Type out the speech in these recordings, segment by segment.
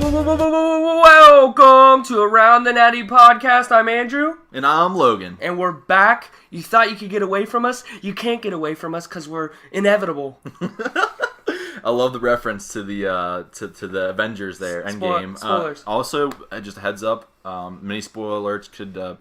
Welcome to Around the Nati podcast. I'm Andrew. And I'm Logan. And we're back. You thought you could get away from us? You can't get away from us because we're inevitable. I love the reference to the to the Avengers there, Endgame. Spoilers. Also, just a heads up, mini spoiler alerts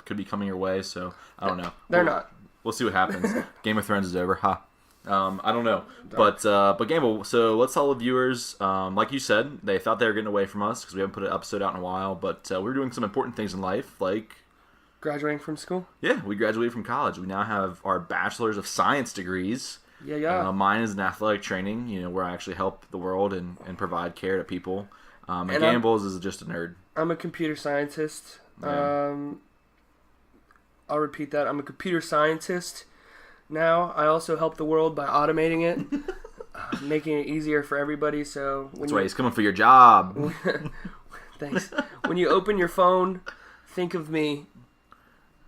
could be coming your way, so I don't know. They're not. We'll see what happens. Game of Thrones is over. Ha. I don't know. But Gamble, so let's tell the viewers, like you said, they thought they were getting away from us because we haven't put an episode out in a while, but we're doing some important things in life, like... Graduating from school? Yeah, we graduated from college. We now have our Bachelors of Science degrees. Yeah. Mine is in athletic training, where I actually help the world and provide care to people. And Gamble's is just a nerd. I'm a computer scientist. Yeah. I'll repeat that. I'm a computer scientist. Now, I also help the world by automating it, making it easier for everybody. So That's why he's coming for your job. Thanks. When you open your phone, think of me.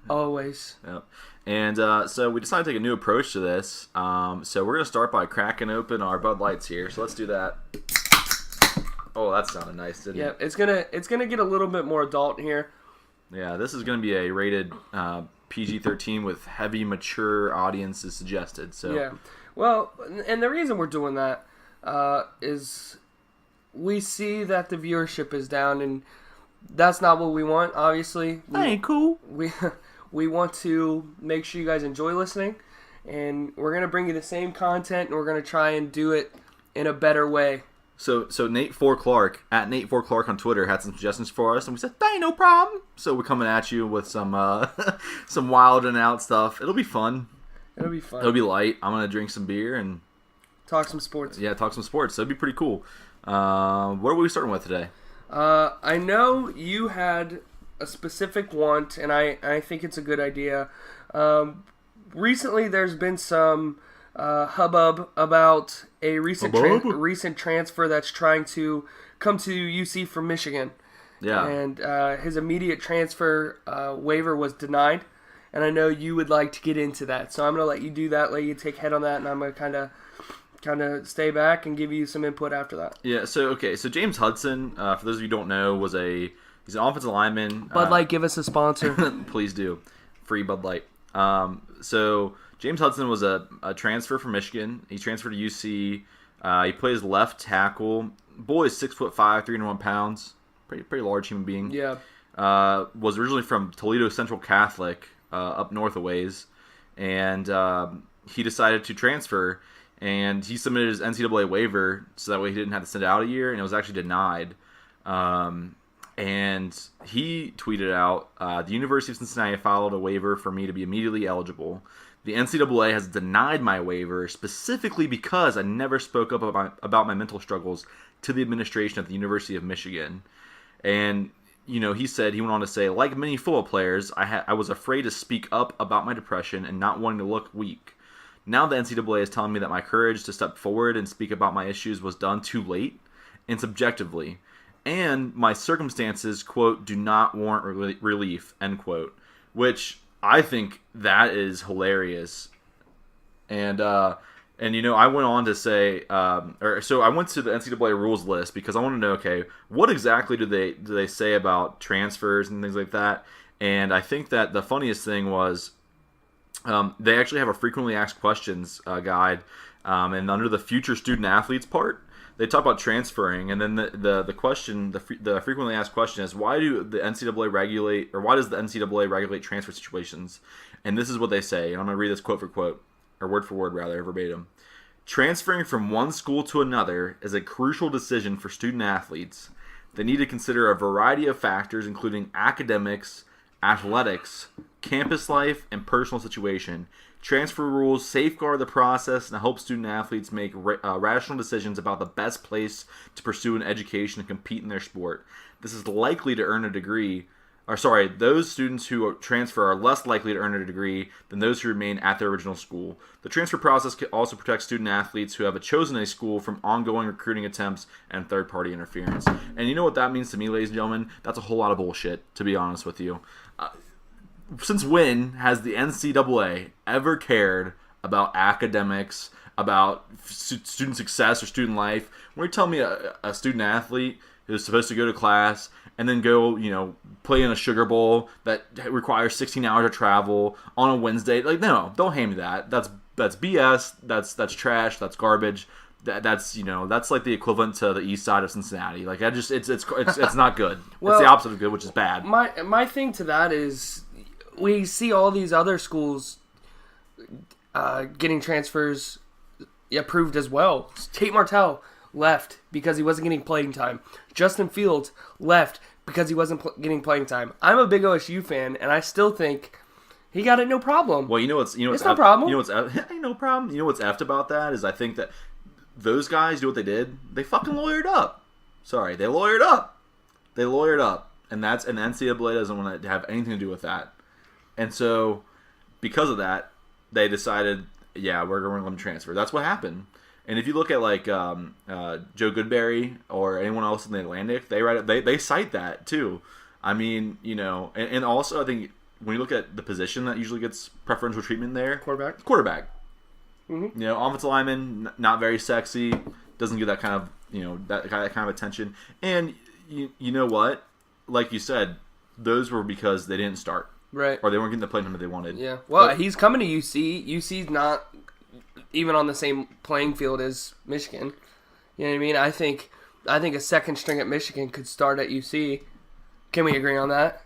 Always. Yep. And so we decided to take a new approach to this. So we're going to start by cracking open our Bud Lights here. So let's do that. Oh, that sounded nice, didn't it? Yeah, it's gonna get a little bit more adult here. Yeah, this is going to be a rated PG-13 with heavy, mature audiences suggested. So yeah, well, and the reason we're doing that is we see that the viewership is down, and that's not what we want. Obviously, that ain't cool. We want to make sure you guys enjoy listening, and we're gonna bring you the same content, and we're gonna try and do it in a better way. So Nate 4 Clark at Nate 4 Clark on Twitter had some suggestions for us, and we said, "That ain't no problem." So we're coming at you with some some wild and out stuff. It'll be fun. It'll be fun. It'll be light. I'm gonna drink some beer and talk some sports. Yeah, talk some sports. So it'd be pretty cool. What are we starting with today? I know you had a specific want, and I think it's a good idea. Recently, there's been some hubbub about a recent transfer that's trying to come to UC from Michigan. Yeah. And his immediate transfer waiver was denied, and I know you would like to get into that. So I'm going to let you do that, let you take head on that, and I'm going to kind of stay back and give you some input after that. Yeah, so James Hudson, for those of you who don't know, he's an offensive lineman. Bud Light, give us a sponsor. Please do. Free Bud Light. So James Hudson was a transfer from Michigan. He transferred to UC. He plays left tackle. Boy is 6'5", 301 pounds. Pretty large human being. Yeah. Was originally from Toledo Central Catholic, up north a ways, and he decided to transfer. And he submitted his NCAA waiver so that way he didn't have to send it out a year, and it was actually denied. And he tweeted out, "The University of Cincinnati filed a waiver for me to be immediately eligible. The NCAA has denied my waiver specifically because I never spoke up about my mental struggles to the administration at the University of Michigan." And, he went on to say, "Like many football players, I was afraid to speak up about my depression and not wanting to look weak. Now the NCAA is telling me that my courage to step forward and speak about my issues was done too late and subjectively. And my circumstances, quote, do not warrant relief," end quote. Which I think that is hilarious. And I went on to say, so I went to the NCAA rules list because I want to know, okay, what exactly do they say about transfers and things like that? And I think that the funniest thing was they actually have a frequently asked questions guide, and under the future student athletes part, they talk about transferring, and then the question, the frequently asked question is, why does the NCAA regulate transfer situations? And this is what they say, and I'm going to read this quote for quote, or word for word rather, verbatim. "Transferring from one school to another is a crucial decision for student athletes. They need to consider a variety of factors, including academics, athletics, campus life, and personal situation. Transfer rules safeguard the process and help student athletes make rational decisions about the best place to pursue an education and compete in their sport. This is likely to earn a degree. Those students who transfer are less likely to earn a degree than those who remain at their original school. The transfer process also protects student athletes who have chosen a school from ongoing recruiting attempts and third-party interference." And you know what that means to me, ladies and gentlemen? That's a whole lot of bullshit, to be honest with you. Since when has the NCAA ever cared about academics, about student success or student life. When you're telling me a student athlete who's supposed to go to class and then go, play in a sugar bowl that requires 16 hours of travel on a Wednesday, like, no, don't hand me that. That's BS. That's trash. That's garbage. That's like the equivalent to the east side of Cincinnati. Like, it's not good. Well, it's the opposite of good, which is bad. My thing to that is we see all these other schools getting transfers approved as well. Tate Martell left because he wasn't getting playing time. Justin Fields left because he wasn't getting playing time. I'm a big OSU fan, and I still think he got it no problem. Well, it's no problem. Ain't no problem. You know what's effed about that is I think that those guys do what they did. They fucking lawyered up. Sorry, they lawyered up. And the NCAA doesn't want to have anything to do with that. And so, because of that, they decided, yeah, we're going to let them transfer. That's what happened. And if you look at like Joe Goodberry or anyone else in the Atlantic, they cite that too. I mean, and also I think when you look at the position that usually gets preferential treatment there, quarterback. Mm-hmm. Offensive lineman, not very sexy, doesn't get that kind of that kind of attention. And you know what? Like you said, those were because they didn't start. Right. Or they weren't getting the playing time that they wanted. Yeah. Well, he's coming to UC. UC's not even on the same playing field as Michigan. You know what I mean? I think a second string at Michigan could start at UC. Can we agree on that?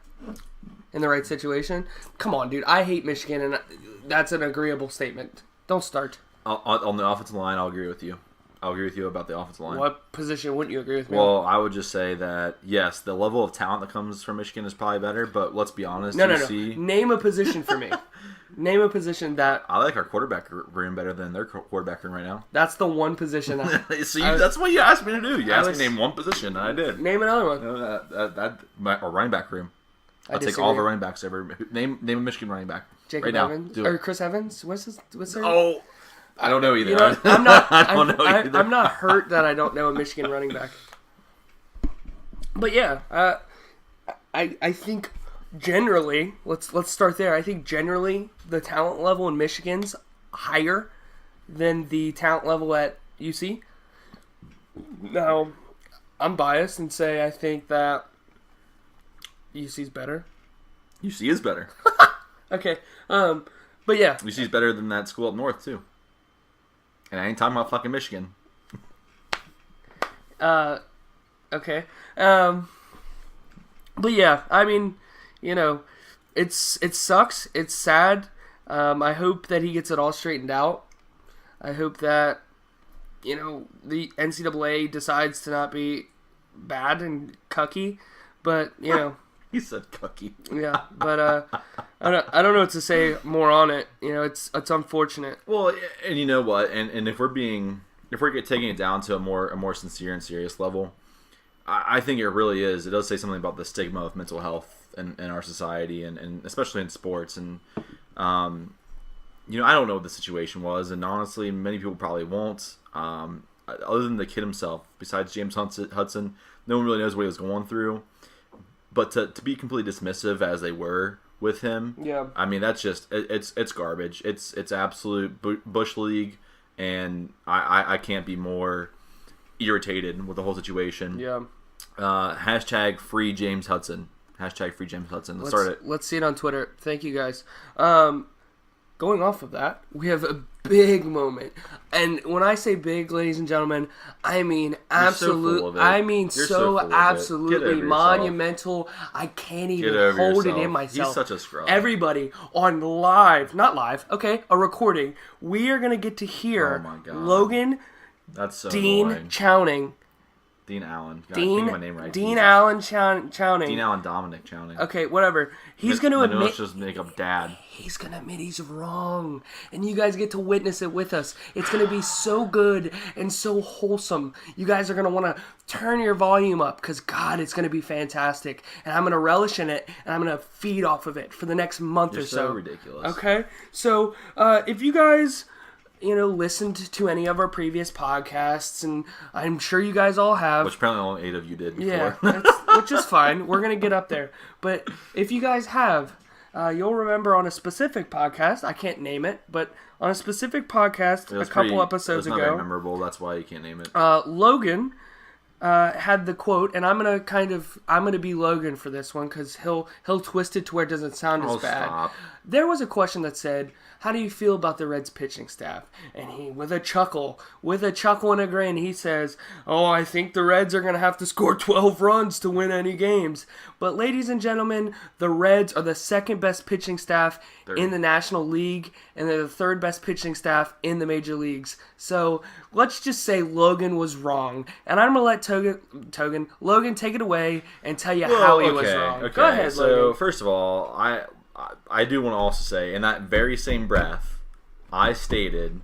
In the right situation? Come on, dude. I hate Michigan, and that's an agreeable statement. Don't start. On the offensive line, I'll agree with you. I'll agree with you about the offensive line. What position wouldn't you agree with me? Well, I would just say that, yes, the level of talent that comes from Michigan is probably better, but let's be honest. No. Name a position for me. Name a position that... I like our quarterback room better than their quarterback room right now. That's the one position that's what you asked me to do. You asked me to name one position, and I did. Name another one. Or running back room. I'll take all the running backs ever. Name a Michigan running back. Jacob Evans? Or Chris Evans? What's their... Oh... I don't know either. I'm not. I don't know either. I'm not hurt that I don't know a Michigan running back. But yeah, I think generally, let's start there. I think generally the talent level in Michigan's higher than the talent level at UC. Now, I'm biased and say I think that UC's better. UC is better. Okay, but yeah, UC's better than that school up north too. And I ain't talking about fucking Michigan. Okay. But yeah, I mean, it sucks. It's sad. I hope that he gets it all straightened out. I hope that, the NCAA decides to not be bad and cucky. But, He said cucky. Yeah, but I don't know what to say more on it. It's unfortunate. Well, and you know what? And if we're taking it down to a more sincere and serious level, I think it really is. It does say something about the stigma of mental health in our society, and especially in sports. And I don't know what the situation was, and honestly, many people probably won't. Other than the kid himself, besides James Hudson, no one really knows what he was going through. But to be completely dismissive as they were with him, yeah. I mean, that's just it's garbage. It's absolute bush league, and I can't be more irritated with the whole situation. Yeah. Hashtag free James Hudson. Hashtag free James Hudson. Let's start it. Let's see it on Twitter. Thank you guys. Going off of that, we have a big moment. And when I say big, ladies and gentlemen, I mean absolute. I mean so absolutely monumental. I can't even hold it in myself. He's such a scrub. Everybody on a recording. We are going to get to hear Logan That's so Dean annoying. Chowning. Dean Allen. Dean Jesus. Allen Chowning. Dean Allen Dominic Chowning. Okay, whatever. He's going to admit... Let's just make up dad. He's going to admit he's wrong. And you guys get to witness it with us. It's going to be so good and so wholesome. You guys are going to want to turn your volume up because, God, it's going to be fantastic. And I'm going to relish in it, and I'm going to feed off of it for the next month or so. You're so ridiculous. Okay? So, if you guys... listened to any of our previous podcasts, and I'm sure you guys all have. Which apparently only 8 of you did before. Yeah, which is fine. We're going to get up there. But if you guys have, you'll remember on a specific podcast, I can't name it, but on a specific podcast a couple episodes ago. It's not very memorable, that's why you can't name it. Logan had the quote, and I'm gonna be Logan for this one because he'll twist it to where it doesn't sound as bad. Stop. There was a question that said, "How do you feel about the Reds pitching staff?" And he, with a chuckle and a grin, he says, "Oh, I think the Reds are gonna have to score 12 runs to win any games." But ladies and gentlemen, the Reds are the second best pitching staff in the National League, and they're the third best pitching staff in the major leagues. So let's just say Logan was wrong, and I'm gonna let Logan take it away and tell you how he was wrong. Okay. Go ahead, Logan. So first of all, I do want to also say, in that very same breath, I stated,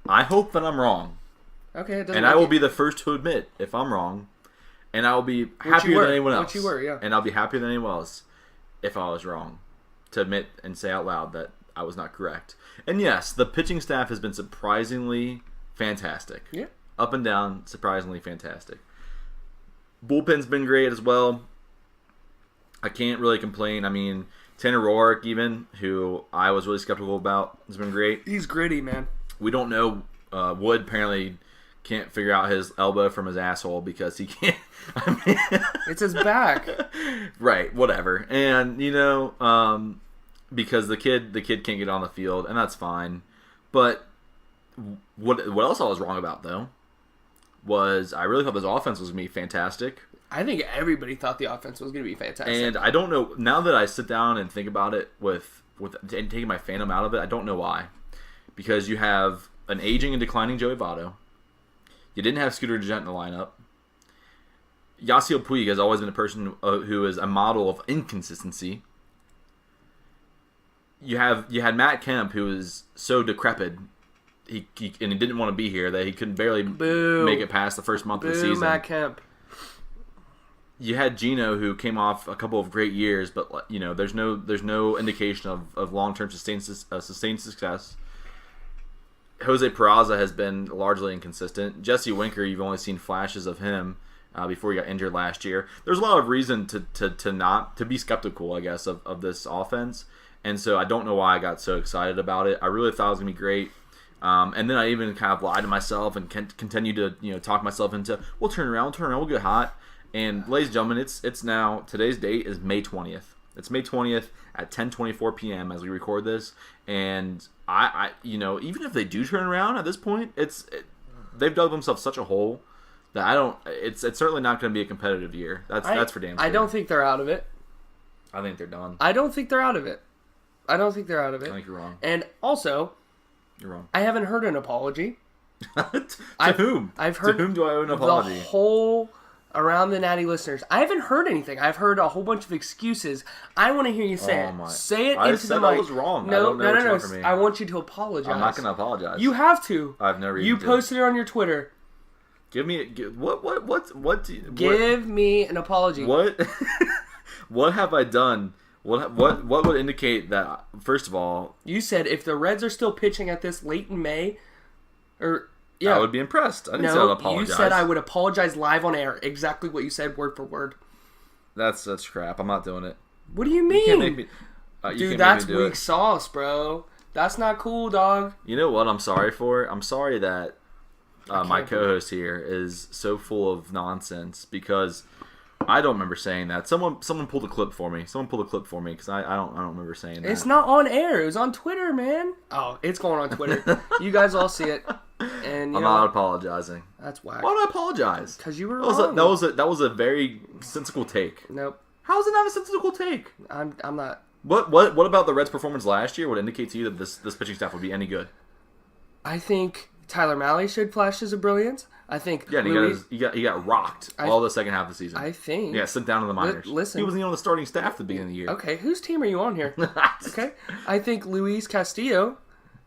I hope that I'm wrong. Okay, and I will be the first to admit if I'm wrong, and I will be happier than anyone else. Which you were, yeah. And I'll be happier than anyone else if I was wrong, to admit and say out loud that I was not correct. And yes, the pitching staff has been surprisingly fantastic. Yeah. Up and down, surprisingly fantastic. Bullpen's been great as well. I can't really complain. I mean, Tanner Roark, even, who I was really skeptical about, has been great. He's gritty, man. We don't know. Wood apparently can't figure out his elbow from his asshole because he can't. I mean, it's his back. Right, whatever. And, because the kid can't get on the field, and that's fine. But what else I was wrong about, though, was I really thought this offense was going to be fantastic. I think everybody thought the offense was going to be fantastic. And I don't know, now that I sit down and think about it and taking my fandom out of it, I don't know why. Because you have an aging and declining Joey Votto. You didn't have Scooter Gennett in the lineup. Yasiel Puig has always been a person who is a model of inconsistency. You had Matt Kemp, who is so decrepit, and he didn't want to be here, that he couldn't barely make it past the first month of the season. Matt Kemp. You had Gino, who came off a couple of great years, but there's no indication of long-term sustained success. Jose Peraza has been largely inconsistent. Jesse Winker, you've only seen flashes of him before he got injured last year. There's a lot of reason to be skeptical, I guess, of this offense, and so I don't know why I got so excited about it. I really thought it was gonna be great. And then I even kind of lied to myself and continued to talk myself into, we'll turn around, we'll get hot. And ladies and gentlemen, it's now, today's date is May 20th. It's May 20th at 10:24 p.m. as we record this. And I even if they do turn around at this point, they've dug themselves such a hole that it's certainly not going to be a competitive year. That's for damn sure. I don't think they're out of it. I think they're done. I don't think they're out of it. I think you're wrong. And also, you're wrong. I haven't heard an apology. To whom? I've heard to whom do I owe an apology? The whole around the Natty listeners. I haven't heard anything. I've heard a whole bunch of excuses. I want to hear you say it. Say it into the mic. I was wrong. No. I want you to apologize. I'm not going to apologize. You have to. I have no reason. You posted it on your Twitter. Give me Give me an apology. What have I done? What would indicate that? First of all, you said if the Reds are still pitching at this late in May, I would be impressed. I didn't say I'd apologize. You said I would apologize live on air. Exactly what you said, word for word. That's crap. I'm not doing it. What do you mean? You can't make me, dude, that's weak sauce, bro. That's not cool, dog. You know what I'm sorry for? I'm sorry that my co-host here is so full of nonsense because I don't remember saying that. Someone pulled a clip for me. Because I don't remember saying that. It's not on air. It was on Twitter, man. Oh, it's going on Twitter. You guys all see it. And I'm not apologizing. That's whack. Why would I apologize? Because you were wrong. That was a very sensical take. Nope. How is it not a sensical take? I'm not. What about the Reds' performance last year would indicate to you that this pitching staff would be any good? I think Tyler Mahle showed flashes of brilliance. I think he got rocked all the second half of the season. I think. Yeah, sent down to the minors. Listen. He wasn't even on the starting staff at the beginning of the year. Okay, whose team are you on here? Okay. I think Luis Castillo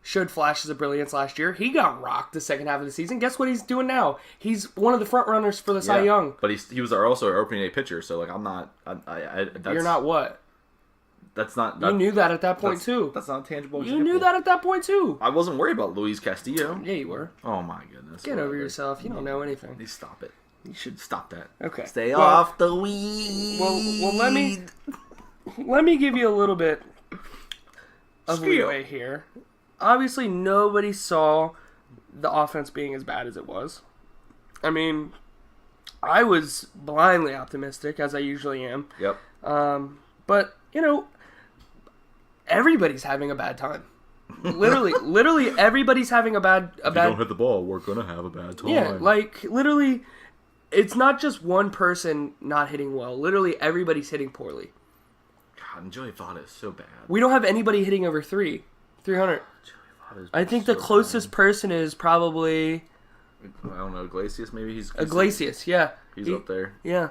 showed flashes of brilliance last year. He got rocked the second half of the season. Guess what he's doing now? He's one of the front runners for the Cy Young. But he was also our opening day pitcher, so I'm not. You're not what? That's not. You knew that at that point too. That's not a tangible example. You knew that at that point too. I wasn't worried about Luis Castillo. Yeah, you were. Oh my goodness. Get over yourself. You don't know anything. Please stop it. You should stop that. Okay. Stay off the weed. Well, let me give you a little bit of leeway here. Obviously, nobody saw the offense being as bad as it was. I mean, I was blindly optimistic, as I usually am. Yep. But, everybody's having a bad time. Literally, everybody's having a bad... If you don't hit the ball, we're going to have a bad time. Yeah, literally, it's not just one person not hitting well. Literally, everybody's hitting poorly. God, and Joey Votto is so bad. We don't have anybody hitting over 300. I think the closest person is probably... I don't know, Iglesias maybe? Iglesias, yeah. He's up there. Yeah.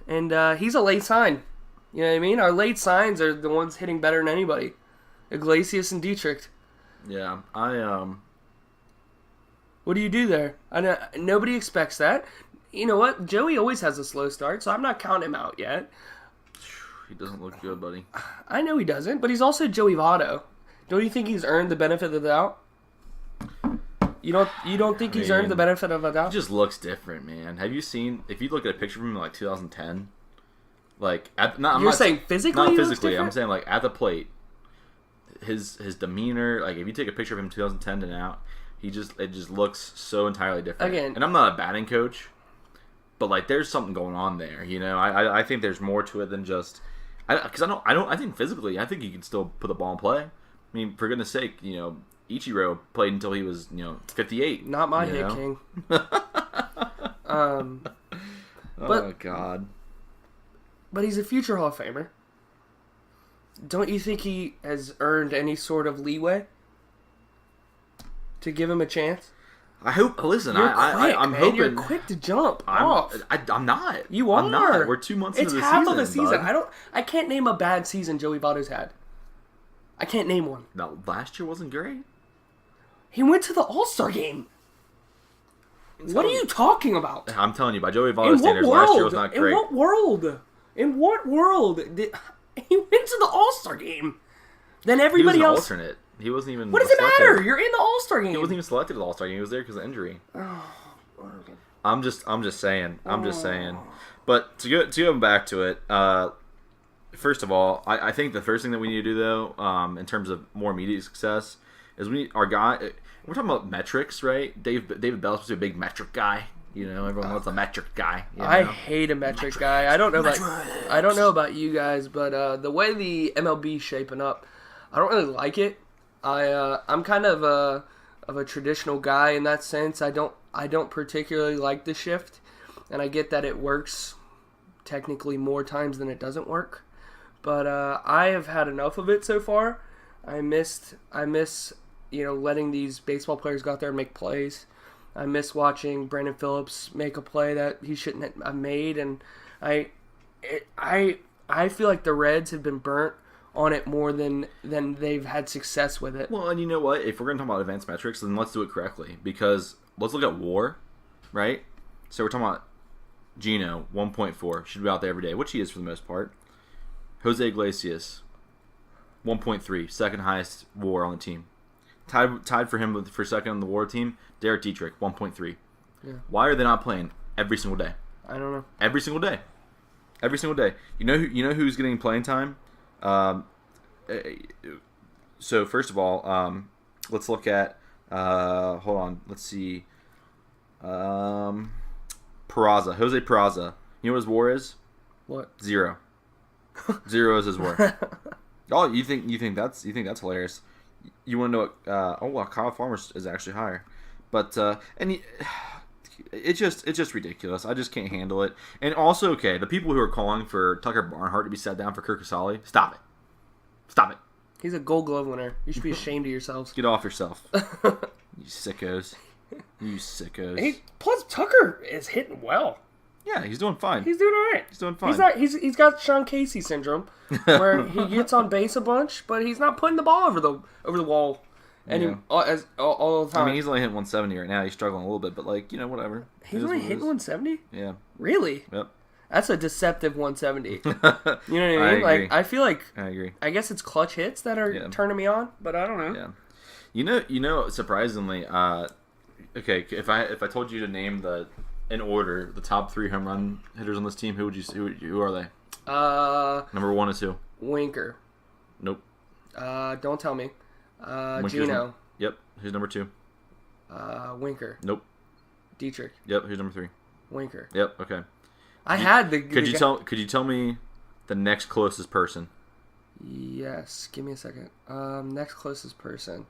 And he's a late sign. You know what I mean? Our late signs are the ones hitting better than anybody. Iglesias and Dietrich. Yeah, What do you do there? Nobody expects that. You know what? Joey always has a slow start, so I'm not counting him out yet. He doesn't look good, buddy. I know he doesn't, but he's also Joey Votto. Don't you think he's earned the benefit of the doubt? You don't think he's earned the benefit of a doubt? He just looks different, man. Have you seen, if you look at a picture of him in like 2010, like You're saying physically? Not physically, I'm saying like at the plate. His demeanor, like if you take a picture of him in 2010 to now, it just looks so entirely different. Again, and I'm not a batting coach, but like there's something going on there, I think there's more to it than just because I think physically, I think he can still put the ball in play. I mean, for goodness sake, Ichiro played until he was 58. Not my hit king. Oh God. But he's a future Hall of Famer. Don't you think he has earned any sort of leeway to give him a chance? I hope. Listen, I'm hoping you're quick to jump off. I'm not. You are. I'm not. We're 2 months into the season. It's half of a season. Bud. I can't name a bad season Joey Votto's had. I can't name one. No, last year wasn't great. He went to the All-Star game. What are you talking about? I'm telling you, by Joey Votto standards, last year was not great. In what world? He went to the All-Star game. Then everybody else... He was an alternate. He wasn't even What does it matter? You're in the All-Star game. He wasn't even selected to the All-Star game. He was there because of injury. Oh, I'm just saying. But to go back to it, first of all, I think the first thing that we need to do, though, in terms of more immediate success, is we need our guy... We're talking about metrics, right? David Bell's supposed to be a big metric guy. Everyone wants a metric guy. I hate a metric guy. I don't know about you guys, but the way the MLB's shaping up, I don't really like it. I'm kind of a traditional guy in that sense. I don't particularly like the shift, and I get that it works technically more times than it doesn't work. But I have had enough of it so far. I miss letting these baseball players go out there and make plays. I miss watching Brandon Phillips make a play that he shouldn't have made, and I feel like the Reds have been burnt on it more than they've had success with it. Well, and you know what? If we're going to talk about advanced metrics, then let's do it correctly. Because let's look at WAR, right? So we're talking about Gino, 1.4, should be out there every day, which he is for the most part. Jose Iglesias, 1.3, second highest WAR on the team. Tied for him for second on the WAR team, Derek Dietrich, 1.3. Yeah. Why are they not playing every single day? I don't know. Every single day. You know who's getting playing time? So first of all, let's look at. Hold on. Let's see. Peraza, Jose Peraza. You know what his WAR is? What? 0. 0 is his WAR. Oh, you think that's hilarious? You want to know what? Kyle Farmer is actually higher, but it's just ridiculous. I just can't handle it. And also, okay, the people who are calling for Tucker Barnhart to be set down for Kirk Casale, stop it. He's a Gold Glove winner. You should be ashamed of yourselves. Get off yourself, you sickos. Plus, Tucker is hitting well. Yeah, he's doing fine. He's doing all right. He's got Sean Casey syndrome, where he gets on base a bunch, but he's not putting the ball over the wall all the time. I mean, he's only hitting 170 right now. He's struggling a little bit, but whatever. He's only hitting 170? Yeah. Really? Yep. That's a deceptive 170. You know what I mean? Agree. I feel like I agree. I guess it's clutch hits that are turning me on, but I don't know. Yeah. You know, surprisingly, okay, if I told you to name in order the top 3 home run hitters on this team, who are they? Number 1 is who? Winker. Nope. Don't tell me. Winker's Gino. Yep. Who's number 2? Winker. Nope. Dietrich. Yep. Who's number 3? Winker. Yep. Okay. Could you tell me the next closest person? Yes. Give me a second. Next closest person. I'm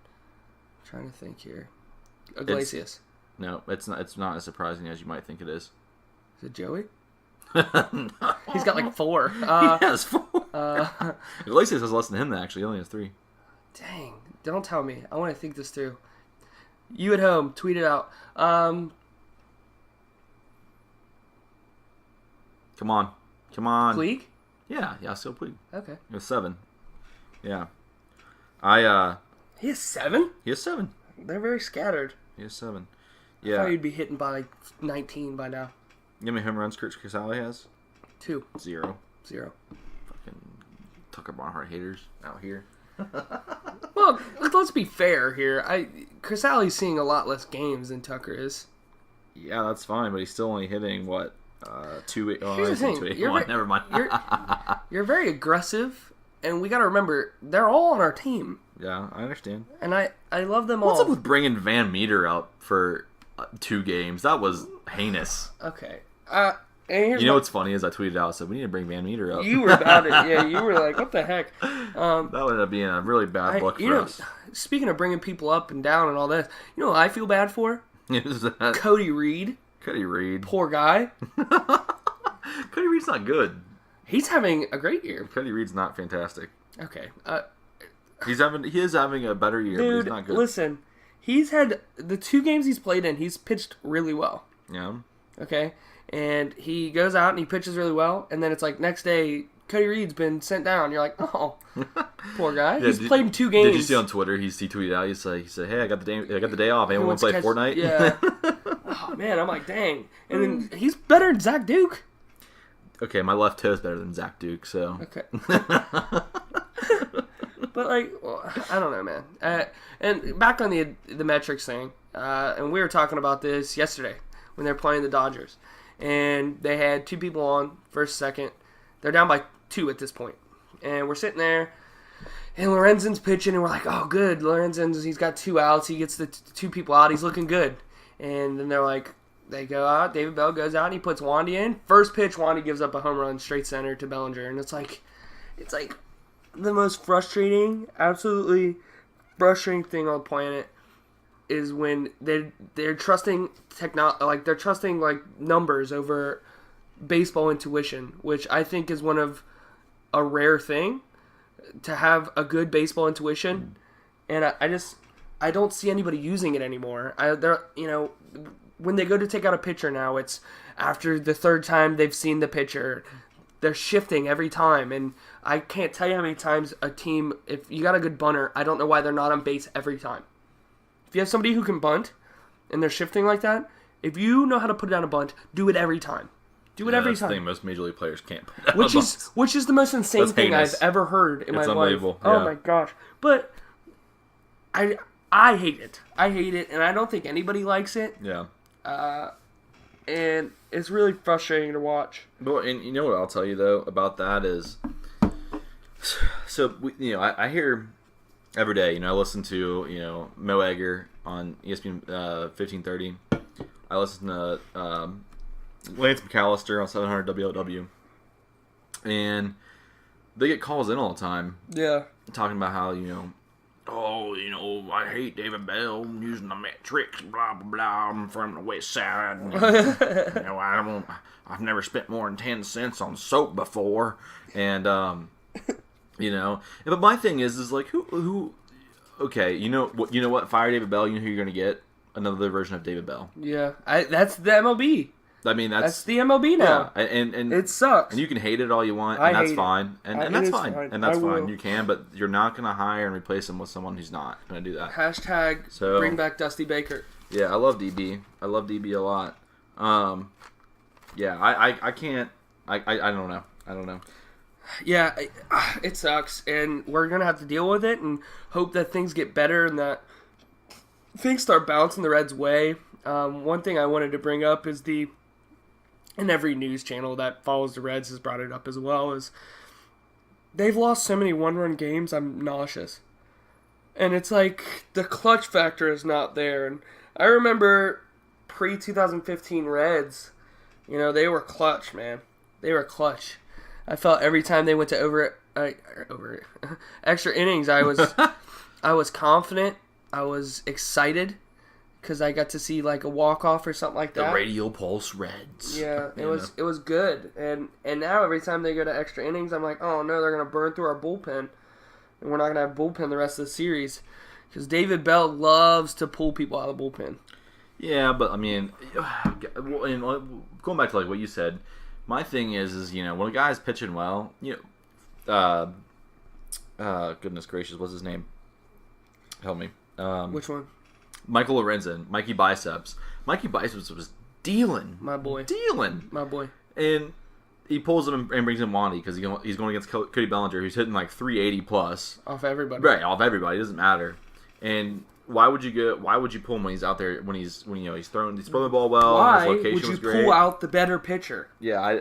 trying to think here. Iglesias. No, it's not. It's not as surprising as you might think it is. Is it Joey? No. He's got like 4. He has 4. Iglesias has less than him. Actually, he only has 3. Dang! Don't tell me. I want to think this through. You at home, tweet it out. Come on. Puig? Yeah, still Puig. Okay. He was 7. Yeah. He has 7? He has 7. They're very scattered. He has 7. I Yeah. thought he'd be hitting by like 19 by now. You know how many home runs Kurt Casale has? 2. 0. 0. Fucking Tucker Barnhart haters out here. Well, let's be fair here. Crisali's seeing a lot less games than Tucker is. Yeah, that's fine, but he's still only hitting what? 2. Oh, Here's the thing. 281. Never mind. You're very aggressive, and we got to remember they're all on our team, Yeah, I understand. and I love them all. What's up with bringing Van Meter up for 2 games? That was heinous. Okay. And here's You know what's funny is I tweeted out, said we need to bring Van Meter up. You were about it. Yeah, you were like, what the heck? That would end up being a really bad look for us. Speaking of bringing people up and down and all this, you know what I feel bad for? Is that Cody Reed. Cody Reed? Poor guy. Cody Reed's not good. He's having a great year. Cody Reed's not fantastic. Okay. He is having a better year, but he's Dude, not good. listen. He's had the 2 games he's played in, he's pitched really well. Yeah. Okay? And he goes out and he pitches really well, and then it's like next day, Cody Reed's been sent down. You're like, oh, poor guy. He's played in 2 games. Did you see on Twitter? He tweeted out. He said, "Hey, I got the day off. Anyone want to play Fortnite?" Yeah. Oh man, I'm like, dang. And then he's better than Zach Duke. Okay, my left toe is better than Zach Duke, so. Okay. But like, well, I don't know, man. And back on the metrics thing, and we were talking about this yesterday when they're playing the Dodgers, and they had 2 people on first, second. They're down by 2 at this point, and we're sitting there, and Lorenzen's pitching, and we're like, oh, good, Lorenzen's, he's got 2 outs, he gets the 2 people out, he's looking good. And then they're like, they go out, David Bell goes out, and he puts Wandy in. First pitch, Wandy gives up a home run straight center to Bellinger, and it's like the most frustrating, absolutely frustrating thing on the planet is when they're trusting they're trusting numbers over baseball intuition, which I think is one of a rare thing to have a good baseball intuition, and I don't see anybody using it anymore. When they go to take out a pitcher now, it's after the 3rd time they've seen the pitcher. They're shifting every time, and I can't tell you how many times a team, if you got a good bunter, I don't know why they're not on base every time. If you have somebody who can bunt, and they're shifting like that, if you know how to put down a bunt, do it every time. Do it every that's time. The thing most major league players can't put down Which is the most insane That's thing heinous. I've ever heard in my life. It's unbelievable. Oh Yeah. my gosh. But I hate it. I hate it, and I don't think anybody likes it. Yeah. And it's really frustrating to watch. Well, and you know what I'll tell you though about that is, so I hear every day. I listen to Mo Egger on ESPN 1530. I listen to Lance McAllister on 700 WLW, and they get calls in all the time. Yeah. Talking about how I hate David Bell using the metrics, blah blah blah. I'm from the West Side. And, I've never spent more than 10 cents on soap before, and But my thing is like who? Okay, you know what? Fire David Bell. You know who you're gonna get? Another version of David Bell. Yeah, that's the MLB. I mean, that's the MLB now. Yeah, and it sucks. And you can hate it all you want, and that's fine. And that's fine. And that's fine. You can, but you're not going to hire and replace him with someone who's not going to do that. # bring back Dusty Baker. Yeah, I love DB. I love DB a lot. Yeah, I can't. I don't know. I don't know. Yeah, it sucks, and we're going to have to deal with it and hope that things get better and that things start bouncing the Reds' way. One thing I wanted to bring up is and every news channel that follows the Reds has brought it up as well, is they've lost so many one-run games, I'm nauseous. And it's like the clutch factor is not there. And I remember pre-2015 Reds, they were clutch, man. They were clutch. I felt every time they went to over extra innings, I was confident. I was excited because I got to see like a walk-off or something like that. The Radio Pulse Reds. Yeah, it was good. And now every time they go to extra innings, I'm like, oh no, they're going to burn through our bullpen. And we're not going to have bullpen the rest of the series. Because David Bell loves to pull people out of the bullpen. Yeah, but I mean, going back to like what you said, my thing is when a guy's pitching well, goodness gracious, what's his name? Help me. Which one? Michael Lorenzen, Mikey Biceps. Mikey Biceps was dealing. My boy. My boy. And he pulls him and brings in Wandy because he's going against Cody Bellinger, who's hitting like 380 plus. Off everybody. Right, off everybody. It doesn't matter. And why would you pull him when he's out there when he's throwing the ball well? Why his location would you was pull out the better pitcher? Yeah,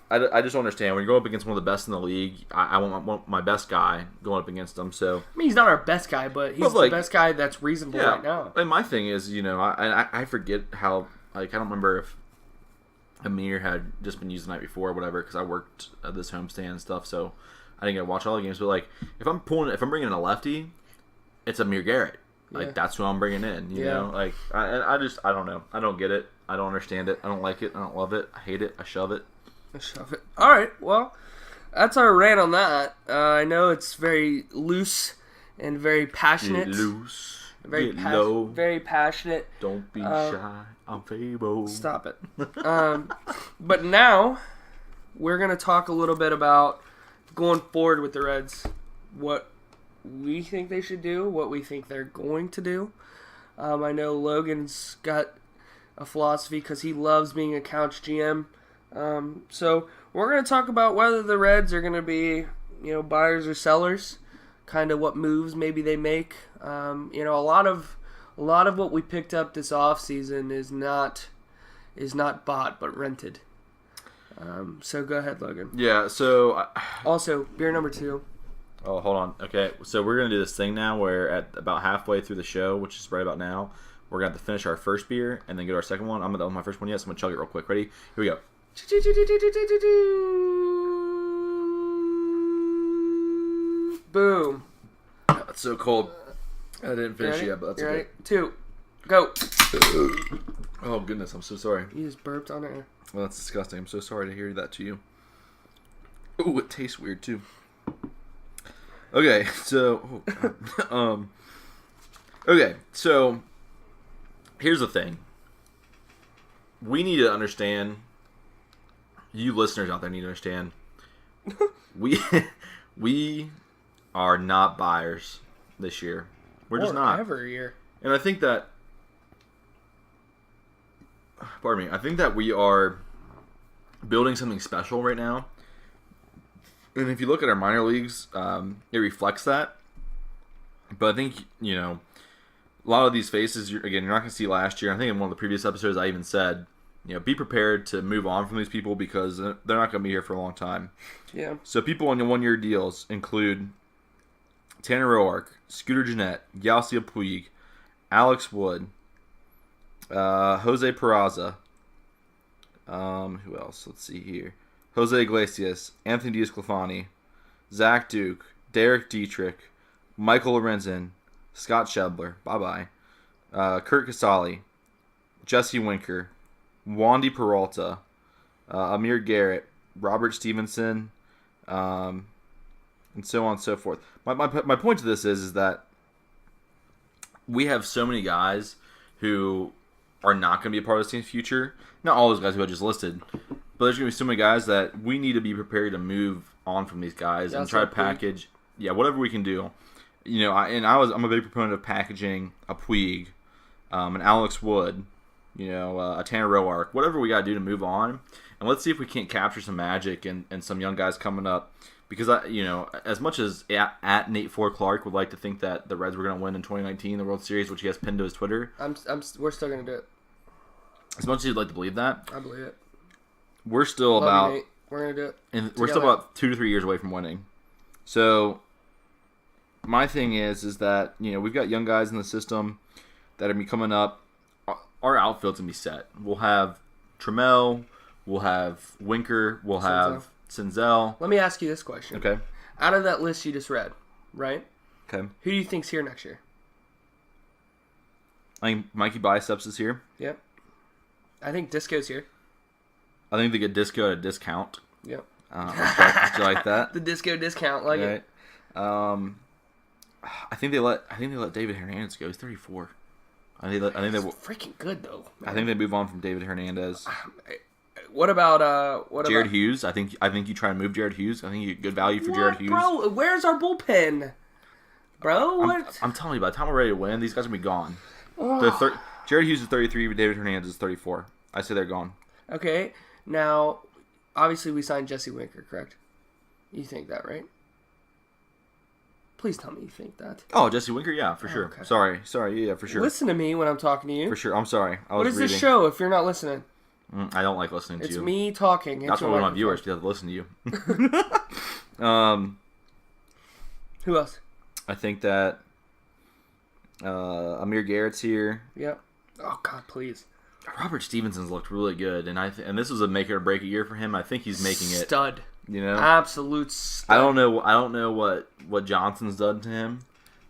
I just don't understand. When you go up against one of the best in the league, I want my best guy going up against him. So I mean, he's not our best guy, but he's the best guy that's reasonable right now. And my thing is, I forget how, like, I don't remember if Amir had just been used the night before or whatever, because I worked at this homestand and stuff, so I didn't get to watch all the games. But like, if I'm bringing in a lefty, it's Amir Garrett. Like, that's who I'm bringing in. You know, like I don't know. I don't get it. I don't understand it. I don't like it. I don't love it. I hate it. I shove it. All right, well, that's our rant on that. I know it's very loose and very passionate. Very low. Very passionate. Don't be shy. I'm Fabo. Stop it. But now we're going to talk a little bit about going forward with the Reds. What we think they should do. What we think they're going to do. I know Logan's got a philosophy because he loves being a couch GM. So we're going to talk about whether the Reds are going to be, buyers or sellers, kind of what moves maybe they make. A lot of what we picked up this offseason is not bought but rented. So go ahead, Logan. Yeah. So also beer number 2. Oh, hold on. Okay, so we're gonna do this thing now where at about halfway through the show, which is right about now, we're gonna have to finish our first beer and then get our second one. I'm gonna my first one yet, so I'm gonna chug it real quick. Ready? Here we go. Boom. It's so cold. I didn't finish yet, but that's okay. Ready? 2, go. Oh goodness, I'm so sorry. You just burped on it. Well, that's disgusting. I'm so sorry to hear that to you. Ooh, it tastes weird too. Okay, so okay, so here's the thing. We need to understand. You listeners out there need to understand. We are not buyers this year. We're just not. Every year. And I think that. Pardon me. I think that we are building something special right now. And if you look at our minor leagues, it reflects that. But I think, a lot of these faces, you're not going to see last year. I think in one of the previous episodes I even said, be prepared to move on from these people because they're not going to be here for a long time. Yeah. So people on the one-year deals include Tanner Roark, Scooter Gennett, Yasiel Puig, Alex Wood, Jose Peraza. Who else? Let's see here. Jose Iglesias, Anthony Diaz-Clefani, Zach Duke, Derek Dietrich, Michael Lorenzen, Scott Schebler, bye-bye, Kurt Casale, Jesse Winker, Wandy Peralta, Amir Garrett, Robert Stevenson, and so on and so forth. My point to this is that we have so many guys who are not going to be a part of this team's future. Not all those guys who I just listed, but there's going to be so many guys that we need to be prepared to move on from these guys and try to package, whatever we can do. I'm a big proponent of packaging a Puig, an Alex Wood, a Tanner Roark, whatever we got to do to move on. And let's see if we can't capture some magic and some young guys coming up. Because, as much as at Nate Ford Clark would like to think that the Reds were going to win in 2019, the World Series, which he has pinned to his Twitter. We're still going to do it. As much as you'd like to believe that. I believe it. We're still Love you, Nate. We're going to do it. And we're still about 2 to 3 years away from winning. So my thing is that we've got young guys in the system that are coming up. Our outfield's gonna be set. We'll have Trammell, we'll have Winker, we'll have Senzel. Let me ask you this question. Okay. Out of that list you just read, right? Okay. Who do you think's here next year? I think Mikey Biceps is here. Yep. I think Disco's here. I think they get Disco at a discount. Yep. Would you like that? The Disco discount, like it. I think they let David Hernandez go. He's 34. I think they freaking good though. Man. I think they move on from David Hernandez. What about Jared Hughes? I think you try to move Jared Hughes. I think you get good value for Jared Hughes. Bro, where's our bullpen? Bro, what? I'm telling you, by the time we're ready to win, these guys are gonna be gone. Oh. Jared Hughes is 33, David Hernandez is 34. I say they're gone. Okay, now obviously we signed Jesse Winker, correct? You think that, right? Please tell me you think that. Oh, Jesse Winker, yeah, for sure. Okay. Sorry, yeah, for sure. Listen to me when I'm talking to you. For sure, I'm sorry. What is this show if you're not listening? I don't like listening to you. It's me talking. That's why we want viewers to listen to you. Who else? I think that Amir Garrett's here. Yep. Oh God, please. Robert Stevenson's looked really good, and and this was a make it or break a year for him. I think he's making it. Stud. Absolute stud. I don't know what Johnson's done to him.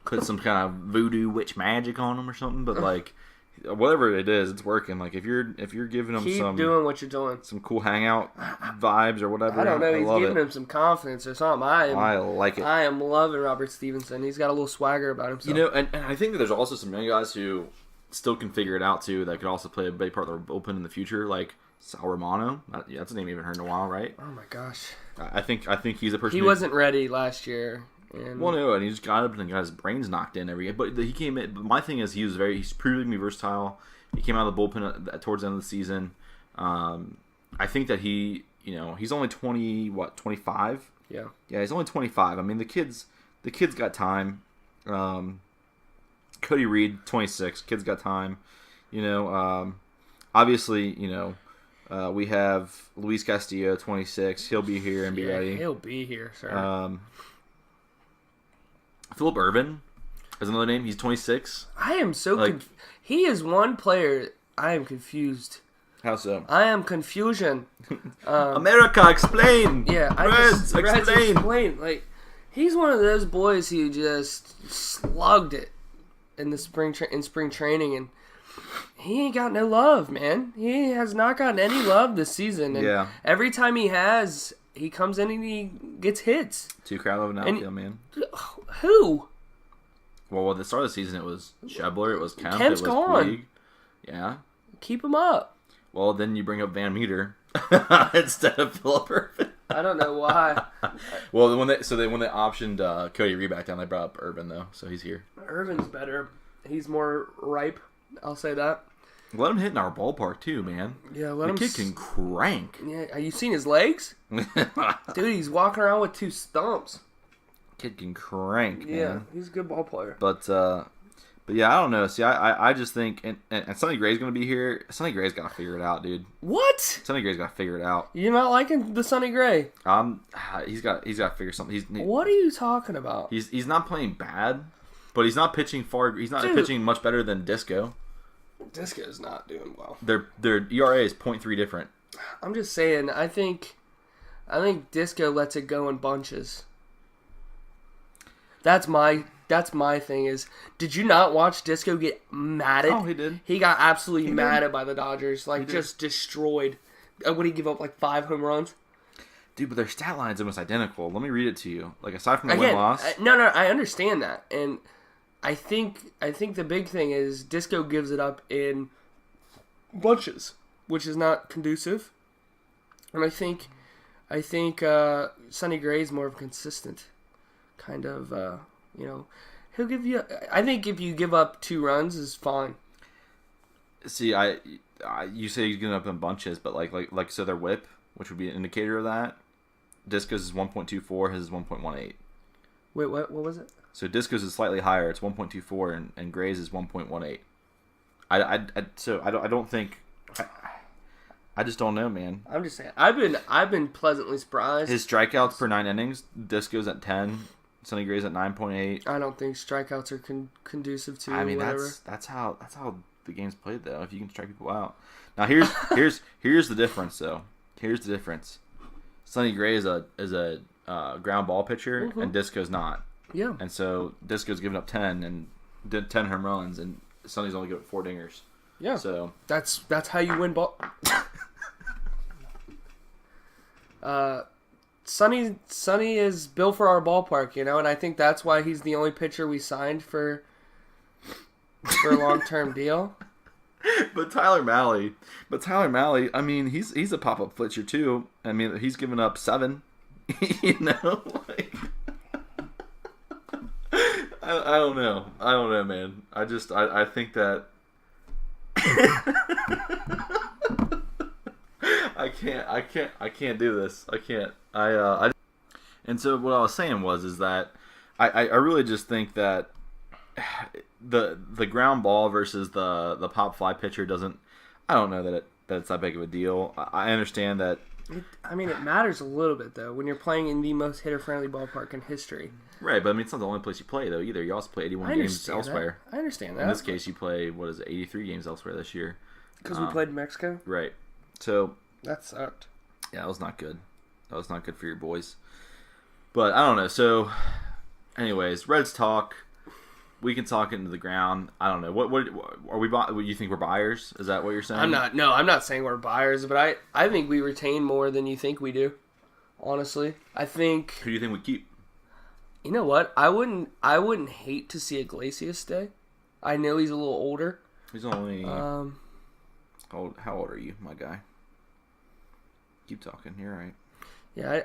Put some kind of voodoo witch magic on him or something, but like whatever it is, it's working. Like if you're giving him keep doing what you're doing, some cool hangout vibes or whatever. I don't know. He's giving him some confidence or something. I like it. I am loving Robert Stevenson. He's got a little swagger about himself. And I think that there's also some young guys who still can figure it out too. That could also play a big part of their bullpen in the future, like Sal Romano. That's a name you haven't heard in a while, right? Oh my gosh. I think he's a person. He wasn't ready last year. And he just got up and got his brains knocked in every game. But he came in. But my thing is, he's proving to be versatile. He came out of the bullpen towards the end of the season. I think that he's only 25? Yeah. Yeah, he's only 25. I mean, the kid's got time. Cody Reed, 26. Kid's got time. Obviously, we have Luis Castillo, 26. He'll be here and be ready. He'll be here, sir. Philip Irvin is another name. He's 26. I am so he is one player. I am confused. How so? I am confusion. America, explain. Yeah, Reds, explain. Like he's one of those boys who just slugged it in the spring training, and he ain't got no love, man. He has not gotten any love this season. And every time he has, he comes in and he gets hits. 2 crowd of an outfield, man. Who? Well, at the start of the season, it was Schebler, it was Kemp, Kemp's it was gone. Puig. Yeah. Keep him up. Well, then you bring up Van Meter instead of Philip Irvin. I don't know why. Well, when they optioned Cody Reed back down, they brought up Irvin though, so he's here. Irvin's better. He's more ripe. I'll say that. Let him hit in our ballpark too, man. Yeah, the kid can crank. Yeah, have you seen his legs? Dude, he's walking around with 2 stumps. Kid can crank, man. Yeah, he's a good ball player. But yeah, I don't know. See, I just think, and Sonny Gray's going to be here. Sonny Gray's got to figure it out, dude. What? Sonny Gray's got to figure it out. You're not liking the Sonny Gray? He's got to figure something. What are you talking about? He's not playing bad, but he's not pitching far. He's not pitching much better than Disco. Disco's not doing well. Their ERA is 0.3 different. I'm just saying. I think Disco lets it go in bunches. That's my thing is, did you not watch Disco get matted? Oh, he did. He got absolutely matted by the Dodgers. Like, just destroyed. What did he give up, like 5 home runs? Dude, but their stat line's almost identical. Let me read it to you. Like, aside from the win-loss. No, I understand that. And I think the big thing is Disco gives it up in bunches, which is not conducive. And I think Sonny Gray's more of a consistent kind of, he'll give you. I think if you give up 2 runs is fine. See, you say he's giving up in bunches, but like so their WHIP, which would be an indicator of that. Disco's is 1.24, his is 1.18. Wait, what was it? So Disco's is slightly higher. It's 1.24, and Gray's is 1.18. I don't think. I just don't know, man. I'm just saying. I've been pleasantly surprised. His strikeouts per 9 innings, Disco's at 10, Sonny Gray's at 9.8. I don't think strikeouts are conducive to. I mean, whatever. that's how the game's played though. If you can strike people out. Now here's the difference though. Here's the difference. Sonny Gray is a ground ball pitcher, and Disco's not. Yeah. And so Disco's giving up 10 and did 10 home runs, and Sonny's only giving 4 dingers. Yeah. So that's how you win ball. Sonny is built for our ballpark, and I think that's why he's the only pitcher we signed for a long-term deal. But Tyler Malley, I mean, he's a pop-up pitcher too. I mean, he's given up 7. Like, I don't know, man. I think that I can't do this. I can't. And so what I was saying is that I really just think that the ground ball versus the pop fly pitcher doesn't. I don't know that it's that big of a deal. I understand that. It matters a little bit though when you're playing in the most hitter-friendly ballpark in history. Right, but it's not the only place you play though either. You also play 81 games elsewhere. I understand that. In this case, you play 83 games elsewhere this year. Because we played in Mexico. Right. So that sucked. Yeah, that was not good. That was not good for your boys. But I don't know. So, anyways, Reds talk. We can talk into the ground. I don't know. What are we? What you think we're buyers? Is that what you're saying? I'm not saying we're buyers, but I think we retain more than you think we do. Honestly, I think. Who do you think we keep? You know what? I wouldn't hate to see Iglesias stay. I know he's a little older. He's only. How old are you, my guy? Keep talking. You're right. Yeah,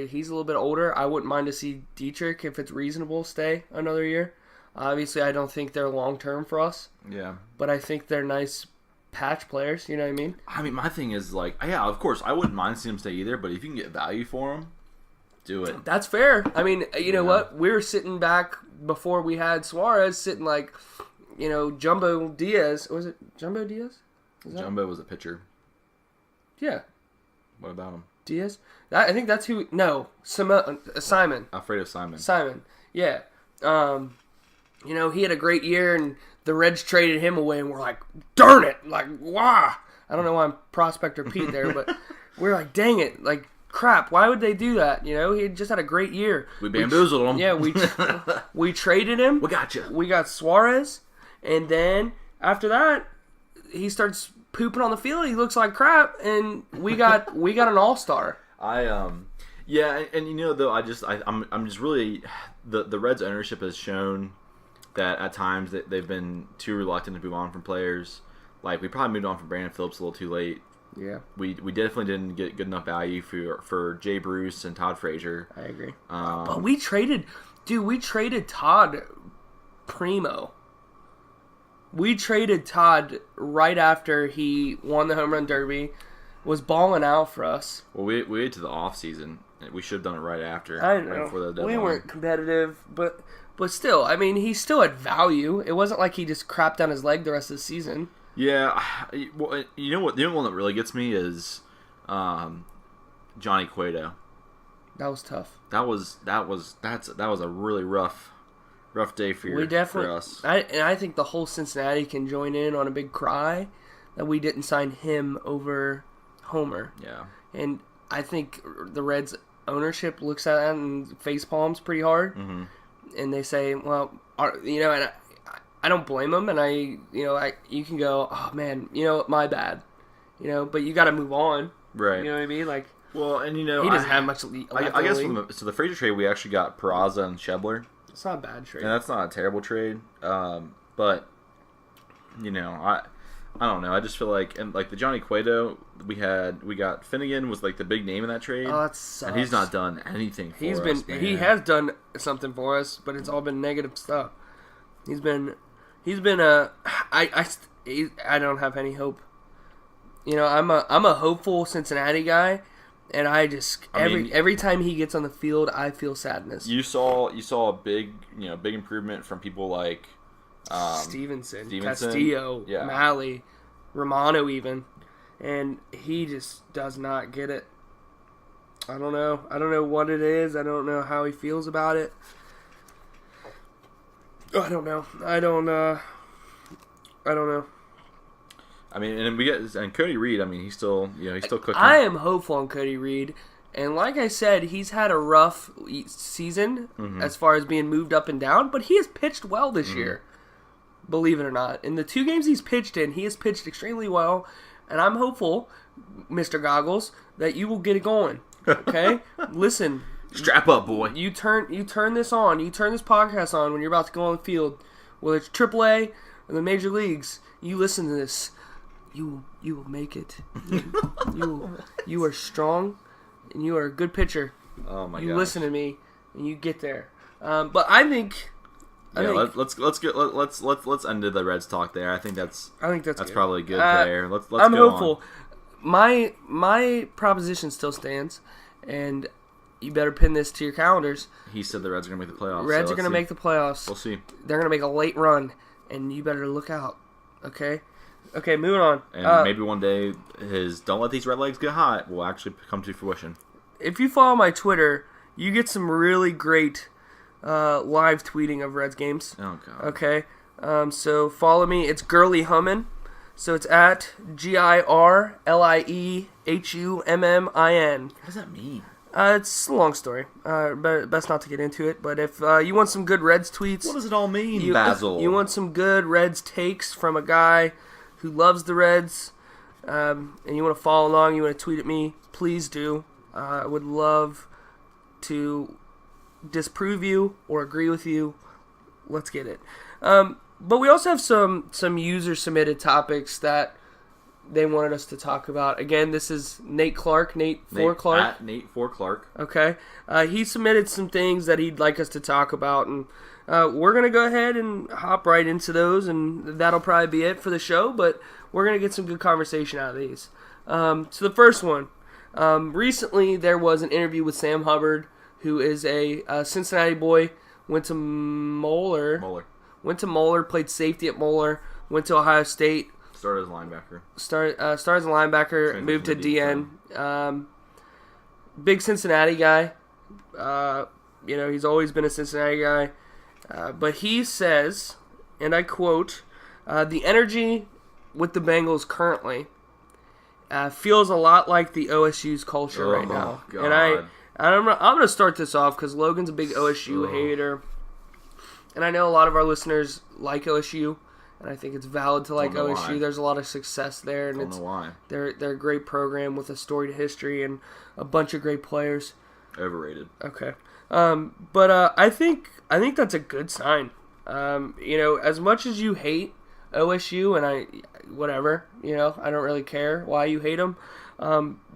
he's a little bit older. I wouldn't mind to see Dietrich, if it's reasonable, stay another year. Obviously, I don't think they're long-term for us. Yeah. But I think they're nice patch players, you know what I mean? I mean, my thing is, like, yeah, of course, I wouldn't mind seeing him stay either, but if you can get value for him, do it. That's fair. I mean, you know what? We were sitting back before we had Suarez, sitting like, Jumbo Diaz. Was it Jumbo Diaz? Jumbo was a pitcher. Yeah. What about him? Diaz? I think that's who. No, Simon. Alfredo Simon. Simon. Yeah. He had a great year, and the Reds traded him away, and we're like, darn it! Like, wow! I don't know why I'm Prospector Pete there, but we're like, dang it! Like, crap! Why would they do that? He just had a great year. We bamboozled him. Yeah, we traded him. We got you. We got Suarez, and then after that, he starts pooping on the field. He looks like crap, and we got an all-star. Yeah, and though I'm just really the Reds ownership has shown that at times that they've been too reluctant to move on from players. Like, we probably moved on from Brandon Phillips a little too late. Yeah, we definitely didn't get good enough value for Jay Bruce and Todd Frazier. I agree. But we traded Todd Primo. We traded Todd right after he won the home run derby, was balling out for us. Well, we waited to the off season. We should have done it right after. I know. Right before the deadline. We weren't competitive, but still, I mean, he still had value. It wasn't like he just crapped down his leg the rest of the season. Yeah, well, you know what? The only one that really gets me is Johnny Cueto. That was tough. That was a really rough day for for us. I think the whole Cincinnati can join in on a big cry that we didn't sign him over Homer. Yeah. And I think the Reds ownership looks at that and face palms pretty hard. Mm-hmm. And they say, well, and I don't blame them. And you can go, oh man, my bad. But you got to move on. Right. You know what I mean? Like, well, and he doesn't have much. I guess so the Frazier trade, we actually got Peraza and Schebler. It's not a bad trade. And that's not a terrible trade. But I don't know. I just feel like, and like the Johnny Cueto, we got Finnegan was like the big name in that trade. Oh, that sucks. And he's not done anything for us. He has done something for us, but it's all been negative stuff. He's been I don't have any hope. I'm a hopeful Cincinnati guy, and every time he gets on the field, I feel sadness. You saw a big improvement from people like Stevenson, Castillo, Malley. Romano even, and he just does not get it. I don't know. I don't know what it is. I don't know how he feels about it. I don't know. I don't know. I mean, and Cody Reed. I mean, he's still cooking. I am hopeful on Cody Reed, and like I said, he's had a rough season as far as being moved up and down, but he has pitched well this year. Believe it or not, in the 2 games he's pitched in, he has pitched extremely well, and I'm hopeful, Mr. Goggles, that you will get it going. Okay, listen. Strap up, boy. You turn this on. You turn this podcast on when you're about to go on the field, whether it's AAA or the major leagues. You listen to this. You will make it. You are strong, and you are a good pitcher. Oh my god! You listen to me, and you get there. But I think. Let's end the Reds talk there. I think that's good. probably good there. Let's I'm go hopeful. On. My proposition still stands, and you better pin this to your calendars. He said the Reds are gonna make the playoffs. Reds are gonna make the playoffs. We'll see. They're gonna make a late run, and you better look out. Okay, moving on. And maybe one day his "Don't let these red legs get hot" will actually come to fruition. If you follow my Twitter, you get some really great live tweeting of Reds games. Oh god. Okay, so follow me. It's Girly Hummin. So it's at GIRLIEHUMMIN. What does that mean? It's a long story. Best not to get into it. But if you want some good Reds tweets, What does it all mean, Basil? You want some good Reds takes from a guy who loves the Reds, and you want to follow along, you want to tweet at me, please do. I would love to disprove you or agree with you. Let's get it. But we also have some user submitted topics that they wanted us to talk about. Again, this is Nate Clark, Nate Clark. At Nate for Clark. Okay. He submitted some things that he'd like us to talk about, and we're going to go ahead and hop right into those, and that'll probably be it for the show, but we're going to get some good conversation out of these. So the first one. Recently, there was an interview with Sam Hubbard, who is a Cincinnati boy, went to Moeller, played safety at Moeller, went to Ohio State. Started as a linebacker. Started as a linebacker, moved to DN. Big Cincinnati guy. He's always been a Cincinnati guy. But he says, and I quote, the energy with the Bengals currently feels a lot like the OSU's culture right now. God. And I'm going to start this off because Logan's a big OSU hater. And I know a lot of our listeners like OSU. And I think it's valid to like OSU. Why. There's a lot of success there, and Don't know why. They're a great program with a storied history and a bunch of great players. Overrated. Okay, but I think that's a good sign. As much as you hate OSU, and I don't really care why you hate them.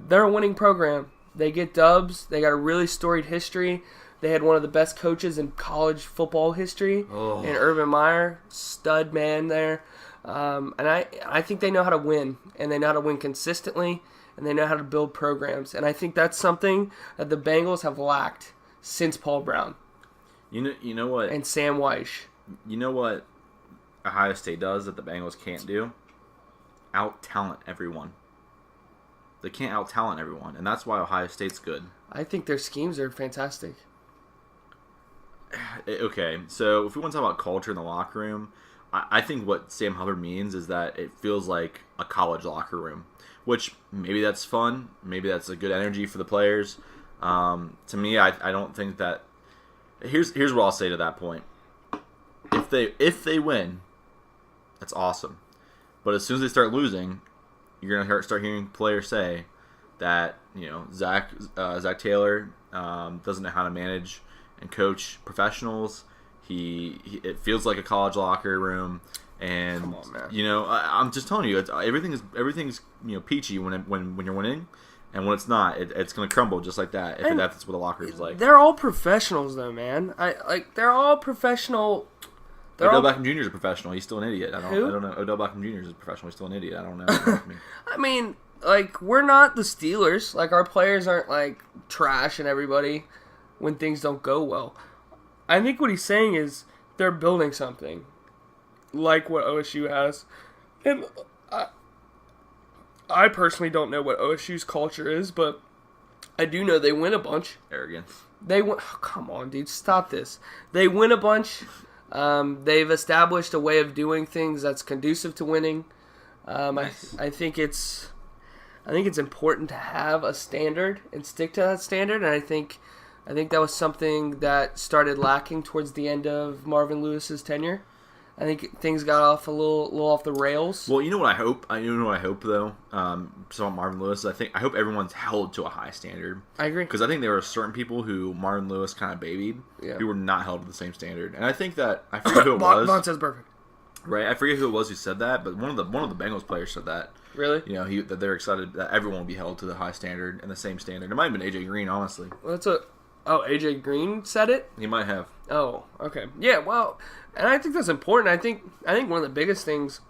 They're a winning program. They get dubs. They got a really storied history. They had one of the best coaches in college football history, in Urban Meyer, stud man there. And I think they know how to win, and they know how to win consistently, and they know how to build programs. And I think that's something that the Bengals have lacked since Paul Brown. You know what? And Sam Weish. You know what Ohio State does that the Bengals can't do? Out-talent everyone. They can't out-talent everyone, and that's why Ohio State's good. I think their schemes are fantastic. Okay, so if we want to talk about culture in the locker room, I think what Sam Hubbard means is that it feels like a college locker room, which maybe that's fun, maybe that's a good energy for the players. To me, I don't think that. Here's what I'll say to that point. If they win, that's awesome, but as soon as they start losing, you're gonna start hearing players say that Zach Taylor doesn't know how to manage and coach professionals. It feels like a college locker room, and come on, man. I'm just telling you, everything's peachy when you're winning, and when it's not, it's gonna crumble just like that. If that's what the locker room is like. They're all professionals, though, man. They're all professional. Odell Beckham Jr. is a professional. He's still an idiot. I Who? don't know. Odell Beckham Jr. is a professional. He's still an idiot. I don't know. I mean, we're not the Steelers. Our players aren't trashing everybody when things don't go well. I think what he's saying is they're building something like what OSU has. And I personally don't know what OSU's culture is, but I do know they win a bunch. Arrogance. They win. Oh, come on, dude, stop this. They win a bunch. They've established a way of doing things that's conducive to winning. Nice. I think it's important to have a standard and stick to that standard. And I think that was something that started lacking towards the end of Marvin Lewis's tenure. I think things got off a little off the rails. Well, you know what I hope? Though. So Marvin Lewis, I hope everyone's held to a high standard. I agree. Because I think there were certain people who Marvin Lewis kind of babied, who were not held to the same standard. And I think that I forget who it was. Vaughn says perfect. Right, I forget who it was who said that, but one of the Bengals players said that. Really? You know, that they're excited that everyone will be held to the high standard and the same standard. It might have been AJ Green, honestly. AJ Green said it? He might have. Oh, okay. Yeah, well, and I think that's important. I think one of the biggest things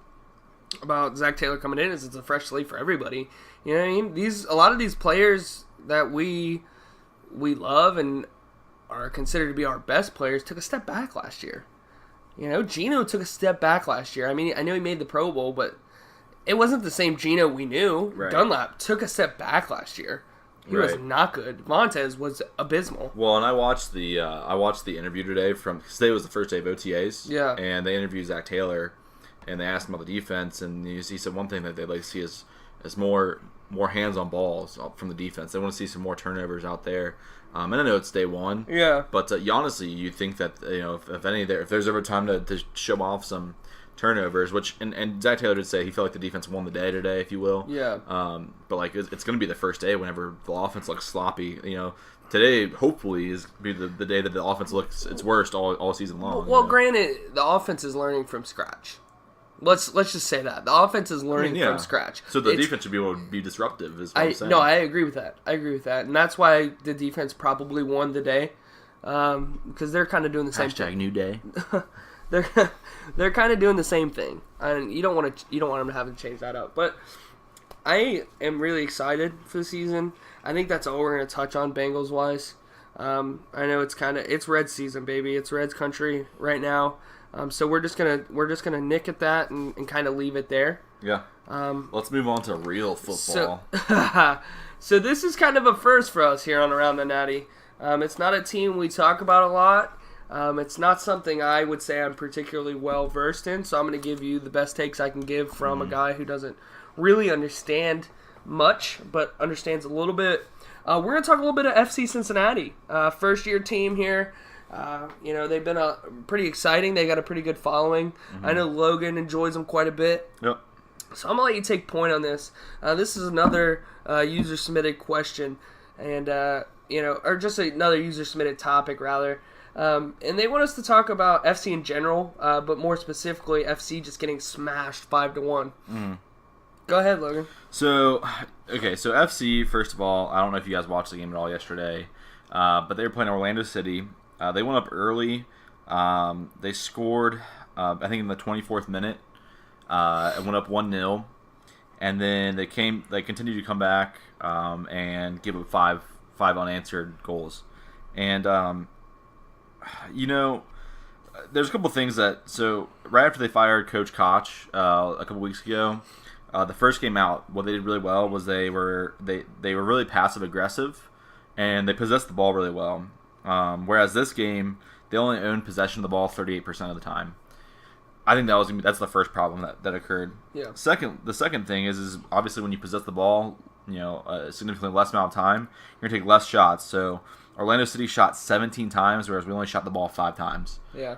about Zach Taylor coming in is it's a fresh slate for everybody. You know what I mean? A lot of these players that we love and are considered to be our best players took a step back last year. You know, Geno took a step back last year. I mean, I know he made the Pro Bowl, but it wasn't the same Geno we knew. Right. Dunlap took a step back last year. He was not good. Montez was abysmal. Well, and I watched the interview today because today was the first day of OTAs. Yeah. And they interviewed Zach Taylor, and they asked him about the defense, and he said one thing that they'd like to see is more hands on balls from the defense. They want to see some more turnovers out there. And I know it's day one. Yeah. But honestly, you think that if there's ever time to show off some turnovers, which and Zach Taylor did say he felt like the defense won the day today, if you will. Yeah. But like it's going to be the first day whenever the offense looks sloppy. You know, today hopefully is be the day that the offense looks its worst all season long. Well, granted, the offense is learning from scratch. Let's just say that the offense is learning from scratch. So the defense should be able to be disruptive. Is what I'm saying. No, I agree with that. And that's why the defense probably won the day, because they're kind of doing the same thing. New day. They're kind of doing the same thing, and you don't want them to have to change that up. But I am really excited for the season. I think that's all we're going to touch on Bengals wise. I know it's Reds season, baby. It's Reds country right now. So we're just gonna nick at that and kind of leave it there. Yeah. Let's move on to real football. So this is kind of a first for us here on Around the Natty. It's not a team we talk about a lot. It's not something I would say I'm particularly well versed in. So I'm going to give you the best takes I can give from a guy who doesn't really understand much, but understands a little bit. We're going to talk a little bit of FC Cincinnati, first year team here. They've been pretty exciting. They got a pretty good following. I know Logan enjoys them quite a bit. Yep. So I'm going to let you take point on this. This is another user-submitted question, and or just another user-submitted topic, rather. And they want us to talk about FC in general, but more specifically, FC just getting smashed 5-1. Go ahead, Logan. So FC, first of all, I don't know if you guys watched the game at all yesterday, but they were playing Orlando City. They went up early. They scored, I think, in the 24th minute. It went up 1-0. And then they continued to come back and give up five unanswered goals. And, there's a couple things so right after they fired Coach Koch a couple weeks ago, the first game out, what they did really well was they were really passive aggressive, and they possessed the ball really well. Whereas this game, they only owned possession of the ball 38% of the time. I think that's the first problem that occurred. Yeah. The second thing is obviously when you possess the ball, a significantly less amount of time, you're gonna take less shots. So Orlando City shot 17 times, whereas we only shot the ball 5 times. Yeah.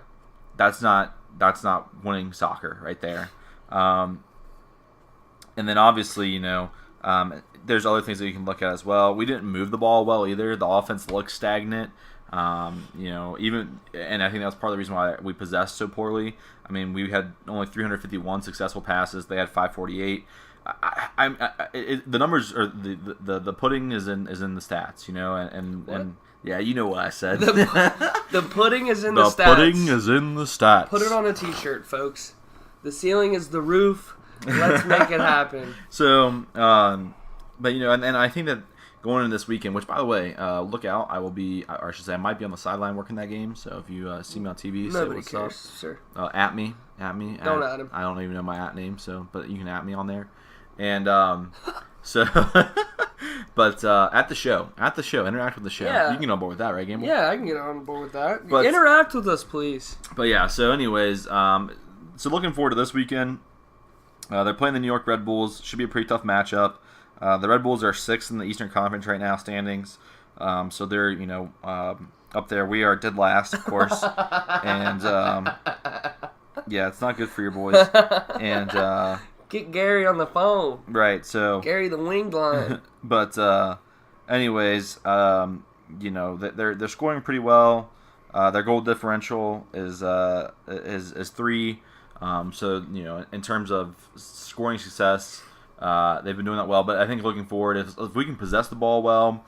That's not winning soccer right there. And then obviously, there's other things that you can look at as well. We didn't move the ball well either. The offense looked stagnant. And I think that's part of the reason why we possessed so poorly. I mean, we had only 351 successful passes. They had 548. The numbers are the pudding is in the stats, and yeah, you know what I said. The pudding is in the stats. The pudding is in the stats. Put it on a t-shirt, folks. The ceiling is the roof. Let's make it happen. So, but and I think that going into this weekend, which by the way, look out, I will be, or I should say, I might be on the sideline working that game. So if you see me on TV, say what's cares, up. Sir. At me. Don't at him. I don't even know my at name, but you can at me on there. And so, but at the show, interact with the show. Yeah. You can get on board with that, right, Gamble? Yeah, I can get on board with that. But, interact with us, please. But yeah, so anyways, so looking forward to this weekend. They're playing the New York Red Bulls. Should be a pretty tough matchup. The Red Bulls are 6th in the Eastern Conference right now, standings. So they're, up there. We are dead last, of course. And, yeah, it's not good for your boys. And, get Gary on the phone. Right, so... Gary the winged line. But, anyways, they're scoring pretty well. Their goal differential is 3. So, in terms of scoring success, they've been doing that well. But I think looking forward, if we can possess the ball well,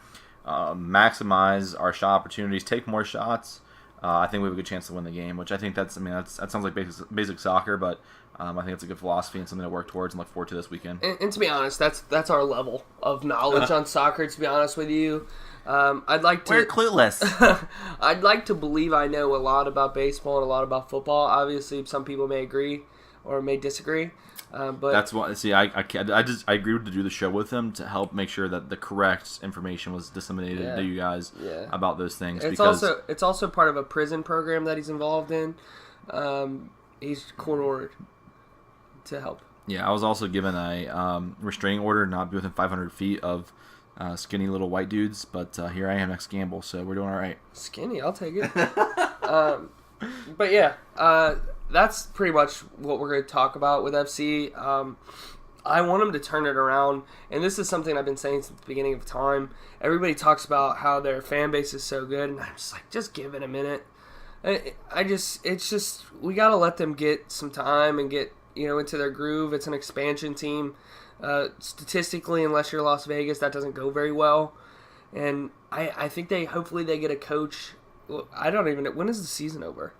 maximize our shot opportunities, take more shots, I think we have a good chance to win the game. Which I think that sounds like basic soccer, but I think it's a good philosophy and something to work towards and look forward to this weekend. And to be honest, that's our level of knowledge on soccer. To be honest with you, I'd like to. We're clueless. I'd like to believe I know a lot about baseball and a lot about football. Obviously, some people may agree or may disagree. But that's what. See, I agreed to do the show with him to help make sure that the correct information was disseminated to you guys about those things. It's also part of a prison program that he's involved in. He's court-ordered to help. Yeah, I was also given a restraining order not be within 500 feet of skinny little white dudes, but here I am next Gamble, so we're doing all right. Skinny, I'll take it. But yeah, that's pretty much what we're going to talk about with FC. I want them to turn it around, and this is something I've been saying since the beginning of time. Everybody talks about how their fan base is so good, and I'm just like, just give it a minute. It's just we got to let them get some time and get into their groove. It's an expansion team. Statistically, unless you're Las Vegas, that doesn't go very well. And I think hopefully they get a coach. Well, I don't even know. When is the season over?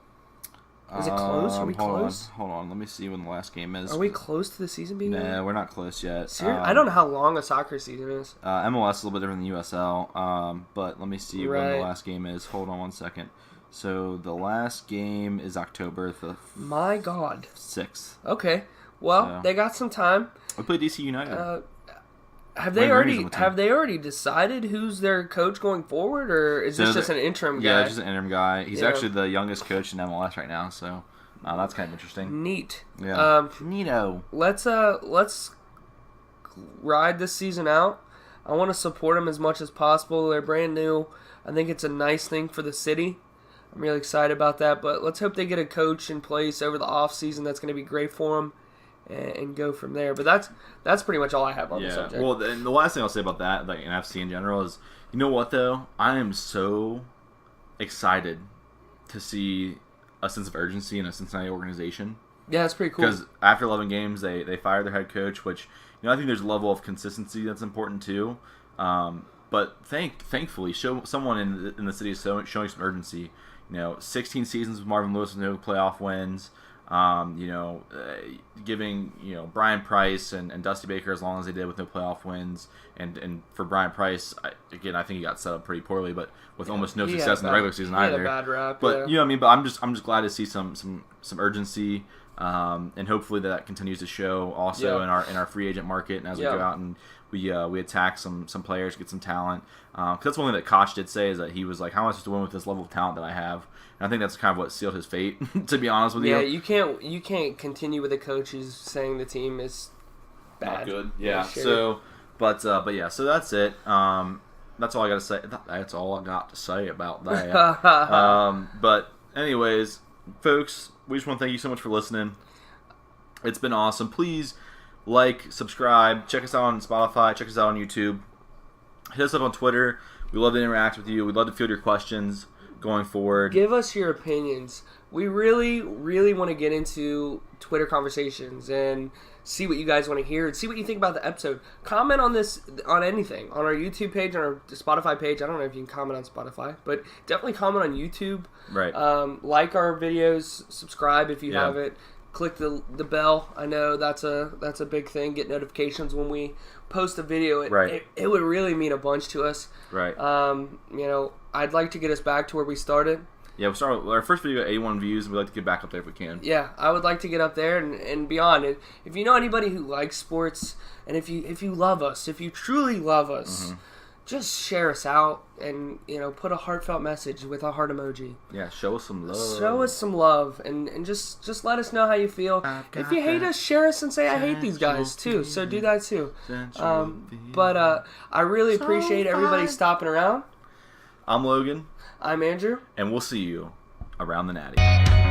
Is it close? Are we close? Hold on. Let me see when the last game is. Are we close to the season being over? No, we're not close yet. Seriously? I don't know how long a soccer season is. MLS is a little bit different than USL. But let me see when the last game is. Hold on one second. So the last game is October the My God. 6th. Okay. Well, they got some time. We play DC United. Have they already decided who's their coach going forward, or is this just an interim guy? Yeah, just an interim guy. He's actually the youngest coach in MLS right now, so that's kind of interesting. Neat. Yeah. Neato. Let's ride this season out. I want to support them as much as possible. They're brand new. I think it's a nice thing for the city. I'm really excited about that, but let's hope they get a coach in place over the off season that's going to be great for them. And go from there. But that's pretty much all I have on the subject. Well, and the last thing I'll say about that, like in FC in general, is you know what though? I am so excited to see a sense of urgency in a Cincinnati organization. Yeah, that's pretty cool. Because after 11 games, they fired their head coach, which I think there's a level of consistency that's important too. But thankfully, someone in the city is showing some urgency. 16 seasons with Marvin Lewis with no playoff wins. Giving Brian Price and Dusty Baker as long as they did with no playoff wins, and for Brian Price, I think he got set up pretty poorly, but with almost no success in the regular season either. He had a bad rap, but you know what I mean. But I'm just glad to see some urgency, and hopefully that continues to show also in our free agent market, and as we go out and we attack some players, get some talent. Because that's one thing that Koch did say is that he was like, how am I supposed to win with this level of talent that I have? And I think that's kind of what sealed his fate, to be honest with you. Yeah, you can't continue with a coach who's saying the team is bad. Not good. Yeah. So, but yeah. So that's it. That's all I got to say. That's all I got to say about that. But anyways, folks, we just want to thank you so much for listening. It's been awesome. Please subscribe, check us out on Spotify, check us out on YouTube. Hit us up on Twitter. We love to interact with you. We'd love to field your questions going forward. Give us your opinions. We really, really want to get into Twitter conversations and see what you guys want to hear and see what you think about the episode. Comment on this, on anything, on our YouTube page, on our Spotify page. I don't know if you can comment on Spotify, but definitely comment on YouTube. Right. Like our videos, subscribe if you haven't. Click the bell. I know that's a big thing. Get notifications when we post a video. It would really mean a bunch to us. Right. I'd like to get us back to where we started. Yeah, we started our first video got 81 views, and we'd like to get back up there if we can. Yeah, I would like to get up there and beyond. If you know anybody who likes sports, and if you love us, if you truly love us, just share us out and put a heartfelt message with a heart emoji. Yeah, show us some love. Show us some love and just let us know how you feel. If you hate us, share us and say I hate these guys too. So do that too. But I really appreciate everybody stopping around. I'm Logan. I'm Andrew. And we'll see you around the Natty.